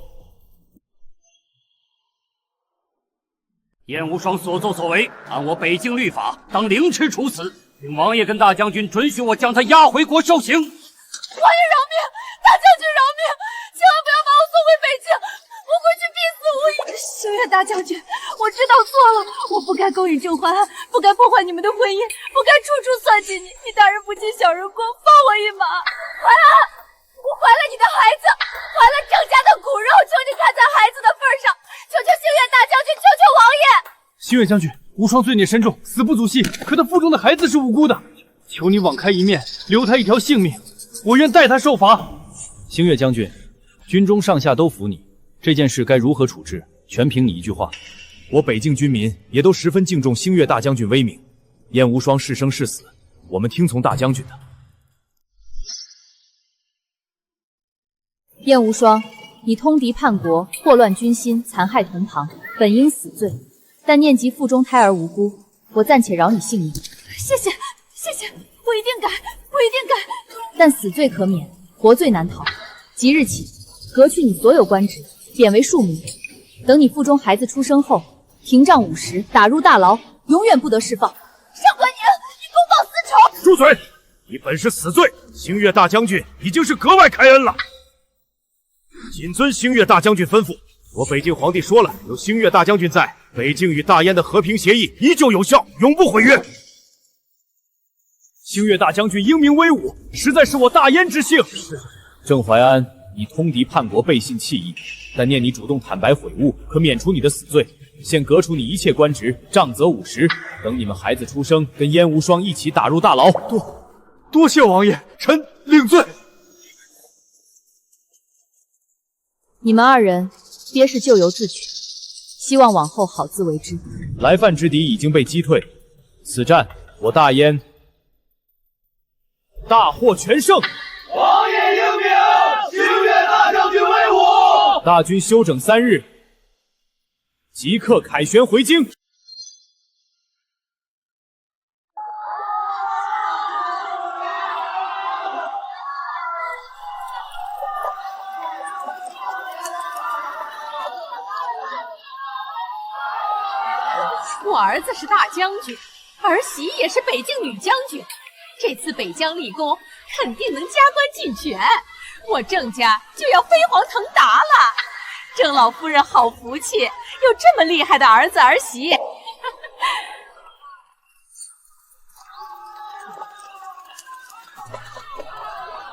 燕无双所作所为，按我北境律法，当凌迟处死。请王爷跟大将军准许我将他押回国受刑。王爷饶命！大将军饶命！千万不要把我送回北京，我回去必死无疑。星月大将军，我知道错了，我不该勾引郑怀安，不该破坏你们的婚姻，不该处处算计你。你大人不计小人过，放我一马。怀安，我怀了你的孩子，怀了郑家的骨肉，求你看在孩子的份上，求求星月大将军，求求王爷！星月将军，无双罪孽深重，死不足惜。可他腹中的孩子是无辜的，求你网开一面，留他一条性命，我愿代他受罚。星月将军，军中上下都服你，这件事该如何处置，全凭你一句话。我北境军民也都十分敬重星月大将军威名，燕无双是生是死，我们听从大将军的。燕无双，你通敌叛国，祸乱军心，残害同旁，本应死罪。但念及腹中胎儿无辜，我暂且饶你性命。谢谢，谢谢，我一定改，我一定改。但死罪可免，活罪难逃。即日起，革去你所有官职，贬为庶民。等你腹中孩子出生后，廷杖50，打入大牢，永远不得释放。上官宁，你公报私仇！住嘴！你本是死罪，星月大将军已经是格外开恩了。谨遵星月大将军吩咐。我北境皇帝说了，有星月大将军在，北境与大燕的和平协议依旧有效，永不毁约。星月大将军英明威武，实在是我大燕之幸。郑怀安，你通敌叛国，背信弃义，但念你主动坦白悔悟，可免除你的死罪，现革除你一切官职，杖责50。等你们孩子出生，跟燕无双一起打入大牢。多谢王爷，臣领罪。你们二人皆是咎由自取，希望往后好自为之。来犯之敌已经被击退，此战我大燕大获全胜。王爷英明，星月大将军威武。大军休整3日，即刻凯旋回京。我儿子是大将军，儿媳也是北境女将军，这次北疆立功，肯定能加官进爵，我郑家就要飞黄腾达了。郑老夫人好福气，有这么厉害的儿子儿媳。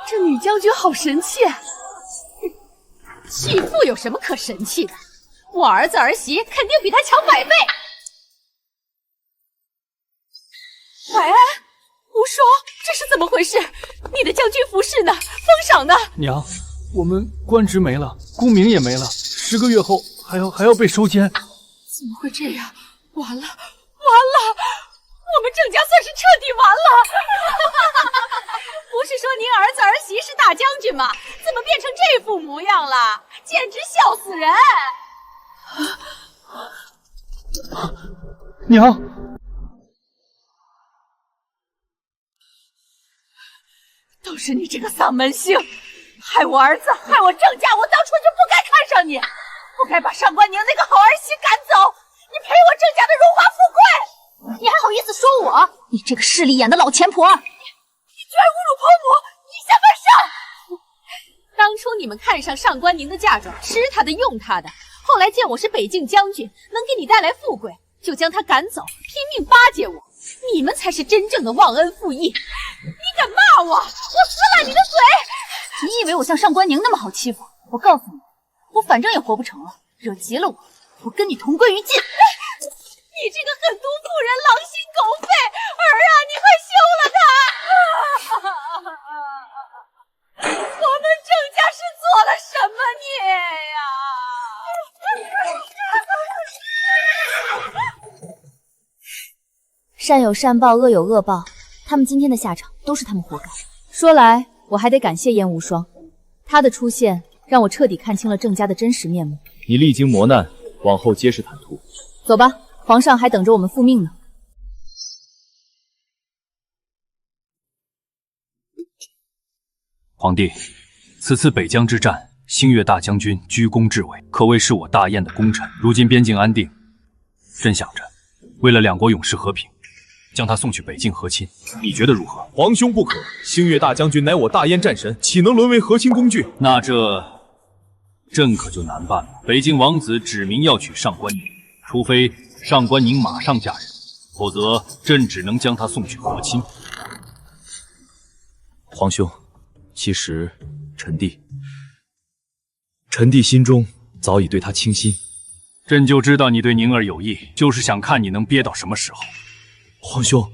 这女将军好神气，弃妇有什么可神气的？我儿子儿媳肯定比他强100倍。淮安，无双，这是怎么回事？你的将军服饰呢？封赏呢？娘，我们官职没了，功名也没了，10个月后还要被收监。怎么会这样？完了，我们郑家算是彻底完了。不是说您儿子儿媳是大将军吗？怎么变成这副模样了？简直笑死人！娘，都是你这个丧门星，害我儿子，害我郑家，我当初就不该看上你，不该把上官宁那个好儿媳赶走，你赔我郑家的荣华富贵，你还好意思说我？你这个势利眼的老钱婆！你居然侮辱婆母，以下犯上！当初你们看上上官宁的嫁妆，吃她的用她的，后来见我是北境将军，能给你带来富贵，就将她赶走，拼命巴结我。你们才是真正的忘恩负义！你敢骂我，我撕烂你的嘴！你以为我像上官宁那么好欺负？我告诉你，我反正也活不成了，惹急了我跟你同归于尽！你这个狠毒妇人，狼心狗肺！儿啊，你快休了他！我们郑家是做了什么孽呀？善有善报，恶有恶报，他们今天的下场都是他们活该。说来，我还得感谢燕无双，他的出现让我彻底看清了郑家的真实面目。你历经磨难，往后皆是坦途。走吧，皇上还等着我们复命呢。皇帝，此次北疆之战，星月大将军居功至伟，可谓是我大燕的功臣。如今边境安定，朕想着，为了两国永世和平，将他送去北境和亲，你觉得如何？皇兄不可，星月大将军乃我大燕战神，岂能沦为和亲工具？那这朕可就难办了。北境王子指明要娶上官宁，除非上官宁马上嫁人，否则朕只能将她送去和亲。皇兄，其实臣弟心中早已对他倾心。朕就知道你对宁儿有意，就是想看你能憋到什么时候。皇兄，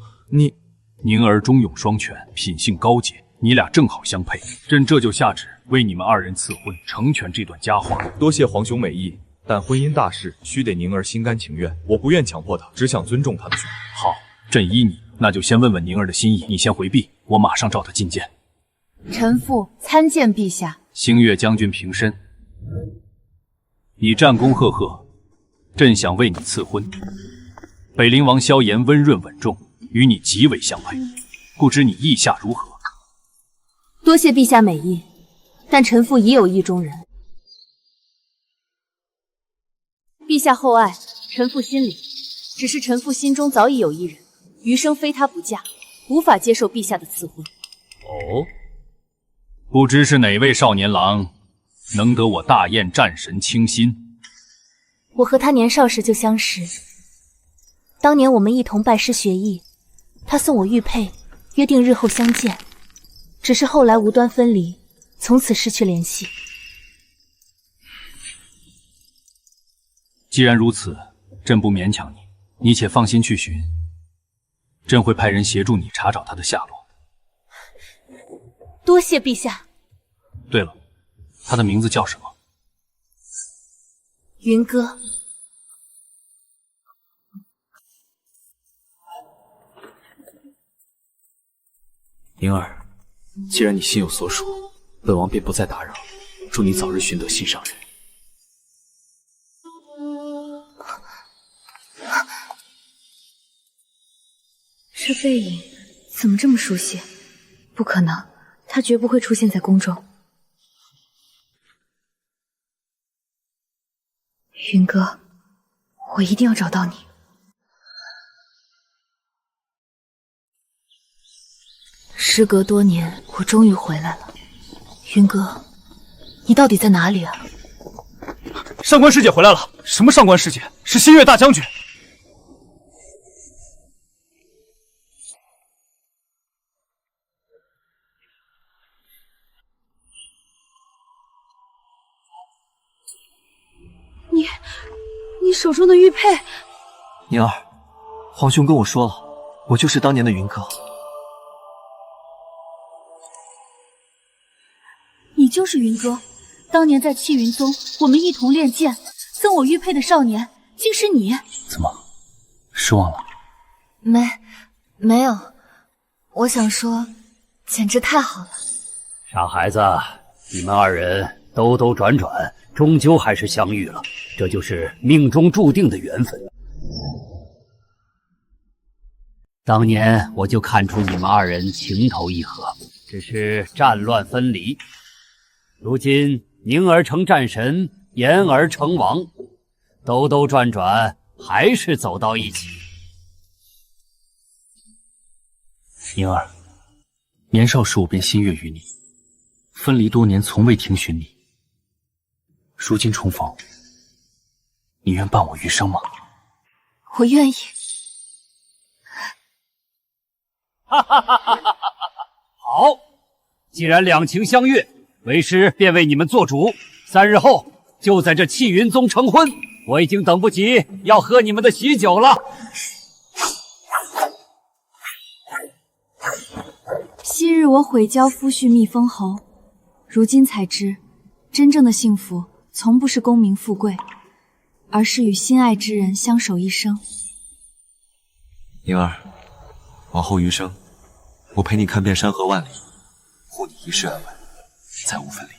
宁儿忠勇双全，品性高洁，你俩正好相配。朕这就下旨为你们2人赐婚，成全这段佳话。多谢皇兄美意，但婚姻大事须得宁儿心甘情愿，我不愿强迫她，只想尊重她的选择。好，朕依你。那就先问问宁儿的心意，你先回避，我马上召她觐见。臣妇参见陛下。星月将军平身，你战功赫赫，朕想为你赐婚。北陵王萧炎温润稳重，与你极为相配，不知你意下如何？多谢陛下美意，但臣妇已有意中人。陛下厚爱，臣妇心领。只是臣妇心中早已有一人，余生非他不嫁，无法接受陛下的赐婚。哦，不知是哪位少年郎，能得我大燕战神倾心？我和他年少时就相识，当年我们一同拜师学艺，他送我玉佩，约定日后相见。只是后来无端分离，从此失去联系。既然如此，朕不勉强你，你且放心去寻，朕会派人协助你查找他的下落。多谢陛下。对了，他的名字叫什么？云歌。宁儿，既然你心有所属，本王便不再打扰，祝你早日寻得心上人。这背影怎么这么熟悉？不可能，他绝不会出现在宫中。云哥，我一定要找到你。时隔多年，我终于回来了。云哥，你到底在哪里啊？上官师姐回来了。什么上官师姐？是新月大将军。你手中的玉佩。宁儿，皇兄跟我说了，我就是当年的云哥。你就是云哥，当年在气云宗我们一同练剑，赠我玉佩的少年，竟是你。怎么，失望了？没有，我想说，简直太好了。傻孩子，你们二人兜兜转转，终究还是相遇了，这就是命中注定的缘分。当年我就看出你们二人情投意合，只是战乱分离。如今宁儿成战神，言儿成王，兜兜转转，还是走到一起。宁儿，年少时我便心悦于你，分离多年从未听寻你。如今重逢，你愿伴我余生吗？我愿意。哈哈哈哈哈！好，既然两情相悦，为师便为你们做主。3日后就在这气云宗成婚，我已经等不及要喝你们的喜酒了。昔日我毁教夫婿蜜封侯，如今才知，真正的幸福从不是功名富贵，而是与心爱之人相守一生。宁儿，往后余生，我陪你看遍山河万里，护你一世安稳，再无分离。